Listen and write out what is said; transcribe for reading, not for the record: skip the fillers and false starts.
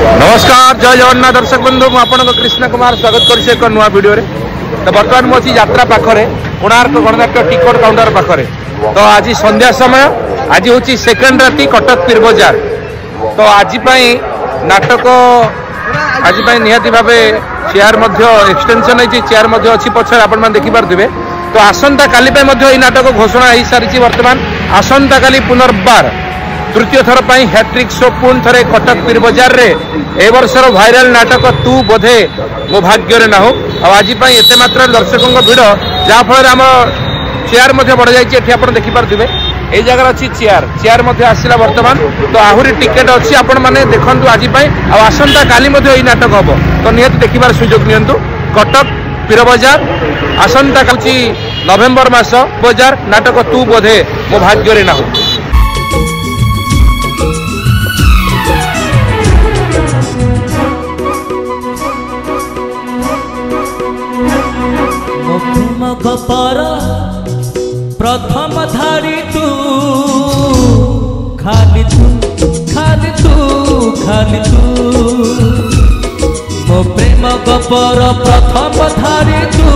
नमस्कार जय जगन्नाथ दर्शक बंधु मुझे कृष्ण कुमार स्वागत कर एक नुआ वीडियो रे। तो बर्तमान मुझे यात्रा पाखे कोणार्क गणनाट्य टिकट काउंटर पाखे। तो आज संध्या समय आज हूँ सेकेंड राति कटक पीर बजार। तो आज नाटक आज निहाती भाव चेयर एक्सटेंशन है चेयर अच्छी पछर आप देखिपे। तो आसंता काली नाटक घोषणा हो सारी बर्तमान आसंता काली पुनर्बार तृतीय थर पर हैट्रिक शो पुणी थे कटक पीर बजार रे ए वर्षर भाइराल नाटक तू बोधे मो भाग्य ना हो। आज एत मात्रा दर्शकों भीड़ जहाँफल आम चेयर बढ़ जाए आप देखिपे ये जगह अच्छी चेयर आसला बर्तमान। तो आहरी टिकेट अच्छी आपण मैंने देखूँ आज आसंता काली नाटक हम तो निहत देखिबार सुजोग नियंतु। कटक पीर बजार आसंता काली नवेम्बर मास बजार नाटक तू बोधे मो भाग्य ना हो। गपर प्रथम धारी तू खाली तू खाली तू खाली तू मो प्रेम गपर प्रथम धारी तू